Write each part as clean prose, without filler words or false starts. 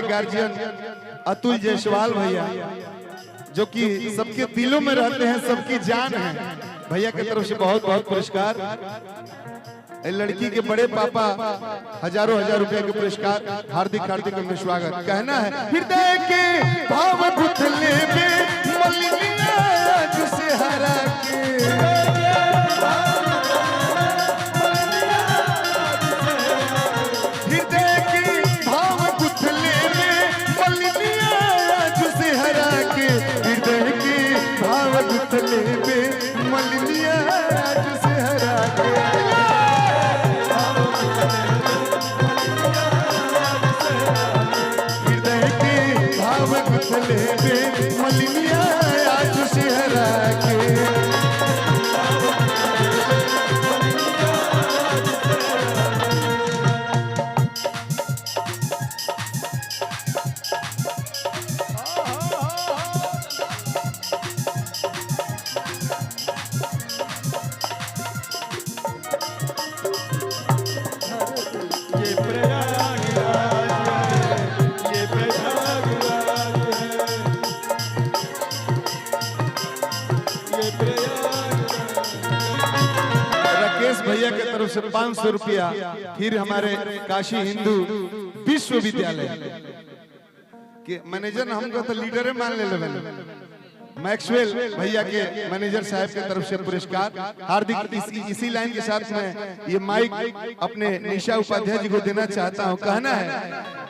Guardian Atul Jaiswal भैया, जो कि सबके दिलों में रहते हैं, सबकी जान है, भैया की तरफ से बहुत बहुत पुरस्कार। लड़की के बड़े पापा हजारों हजार रुपए के पुरस्कार, हार्दिक हार्दिक उनका स्वागत। कहना है हृदय के भाव गुथले में मलिनिया जिसे हरा के, हृदय के भाव गुथले में मलिनिया जिसे हरा के, हृदय के भाव गुथले में मलिनिया जिसे हरा के, गुथले में मलिनिया आज से हरा के। भैया की तरफ से 500 रुपया, फिर हमारे काशी हिंदू विश्वविद्यालय के मैनेजर, हमको तो लीडर मान ले मैक्सवेल भैया के मैनेजर साहब की तरफ से पुरस्कार हार्दिक। इसी लाइन के साथ मैं ये माइक अपने निशा उपाध्याय जी को देना चाहता हूँ। कहना है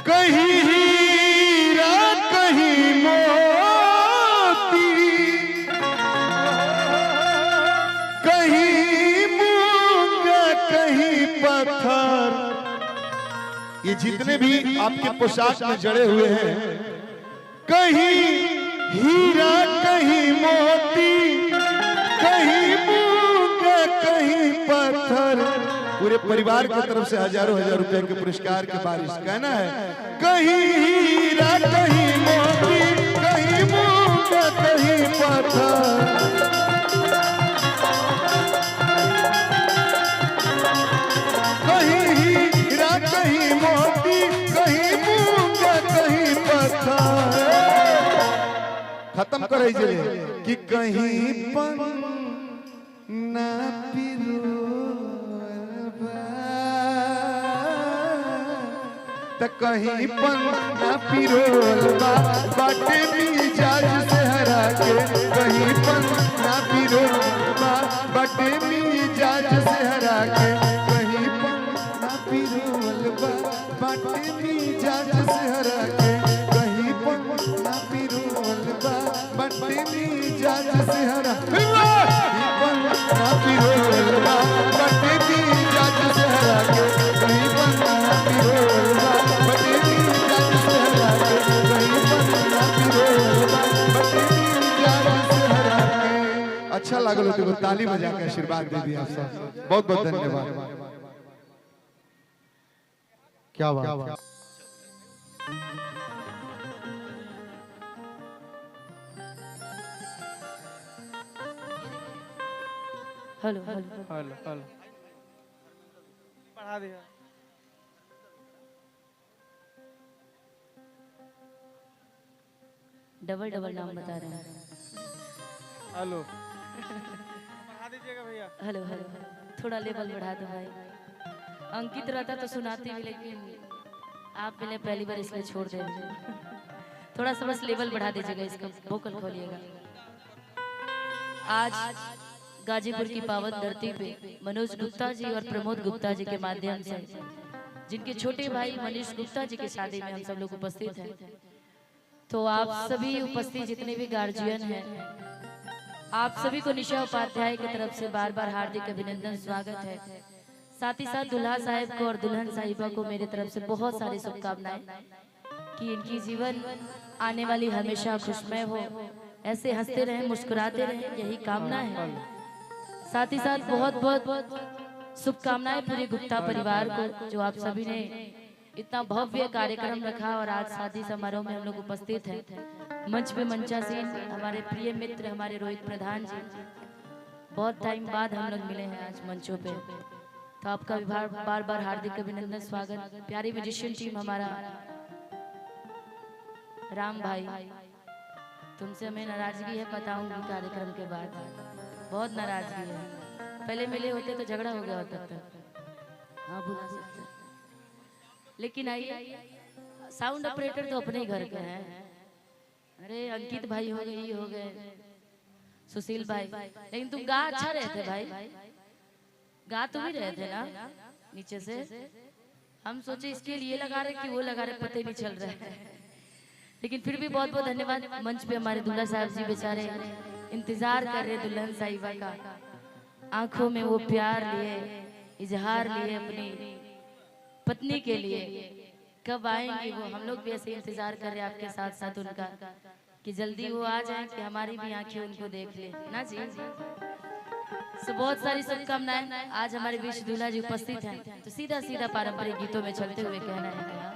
कहीं हीरा कहीं मोती, कहीं कहीं पत्थर, ये जितने भी आपके पोशाक में जड़े हुए हैं, कहीं हीरा कहीं मोती, कहीं मूंगा कहीं पत्थर, पूरे परिवार की तरफ से हजारों हजार रुपए के पुरस्कार की बारिश। कहना है कहीं हीरा कहीं मोती, कहीं मूंगा कहीं पत्थर, खत्म करे कि कहीं पन ना पिरोलबा, त कहीं पन ना पिरोलबा, बाटे मिजाज से हरा के, कहीं पन ना पिरोलबा, बाटे मिजाज से हरा के, कहीं पन ना पिरोलबा, बाटे मिजाज से हरा के, कहीं पन ना पिरोलबा, बाटे मिजाज से हरा, ना पिरोलबा, बाटे मिजाज से हरा के, कहीं पन ना पिरोलबा, बाटे मिजाज से हरा के, कहीं पन ना पिरोलबा, बाटे मिजाज से हरा के। अच्छा लागल हो तो ताली बजा के आशीर्वाद दे दिया सब, बहुत बहुत धन्यवाद। क्या बात। हेलो हेलो हेलो हेलो बढ़ा दिया। डबल डबल नाम बता रहे हैं। हेलो बढ़ा दीजिएगा भैया। हेलो हेलो थोड़ा लेवल बढ़ा दो भाई। अंकित रहता तो सुनाती भी, लेकिन आप मिले पहली बार इसलिए छोड़ दे। थोड़ा सा बस लेवल बढ़ा दीजिएगा, इसका वोकल खोलिएगा। आज गाजीपुर की पावन धरती पे मनोज गुप्ता जी और प्रमोद गुप्ता जी के माध्यम से, जिनके छोटे भाई मनीष गुप्ता जी की शादी में हम सब लोग उपस्थित हैं, तो आप सभी उपस्थित जितने भी गार्जियन हैं, आप सभी को निशा उपाध्याय की तरफ से बार बार हार्दिक अभिनंदन, स्वागत है। साथ ही साथ दुल्हा साहिब को और दुल्हन साहिबा को मेरी तरफ से बहुत सारी शुभकामनाएं कि इनकी जीवन आने वाली हमेशा खुशमय हो, ऐसे हंसते रहें, मुस्कुराते रहें, यही कामना है। साथ ही साथ बहुत बहुत शुभकामनाएं पूरे गुप्ता परिवार को, जो आप सभी ने इतना भव्य कार्यक्रम रखा और आज शादी समारोह में हम लोग उपस्थित हैं। मंच पे मंचासीन हमारे प्रिय मित्र हमारे रोहित प्रधान जी, बहुत टाइम बाद हम लोग मिले हैं आज मंचों पे, तो आपका भी बार बार हार्दिक अभिनंदन, स्वागत। प्यारी म्यूजिशियन टीम हमारा राम भाई, तुमसे हमें नाराजगी है, बताऊंगी कार्यक्रम के बाद। बहुत नाराजगी है, पहले मिले होते तो झगड़ा हो गया होता तक। हाँ बुला सकते, लेकिन आइए, साउंड ऑपरेटर तो अपने ही घर के हैं। अरे अंकित भाई हो गए, ये हो गए, सुशील भाई, लेकिन तुम गा अच्छा रहे थे भाई, गा तुम ही रहे थे ना नीचे से। हम सोचे इसके लिए लगा रहे कि वो लगा रहे, पता ही नहीं चल रहा है। लेकिन फिर भी बहुत बहुत धन्यवाद। मंच पे हमारे दूल्हा साहब जी बेचारे इंतजार कर रहे दुल्हन साहिबा का, आंखों में वो प्यार लिए, इजहार लिए अपनी पत्नी के लिए। कब आएंगी वो, हम लोग भी ऐसे इंतजार कर रहे हैं आपके साथ साथ उनका, कि जल्दी वो आ जाए कि हमारी भी आंखें उनको देख ले ना जी। तो बहुत सारी शुभकामनाएं। आज हमारे बीच दूल्हा जी उपस्थित हैं, तो सीधा सीधा पारंपरिक गीतों में चलते हुए कहना है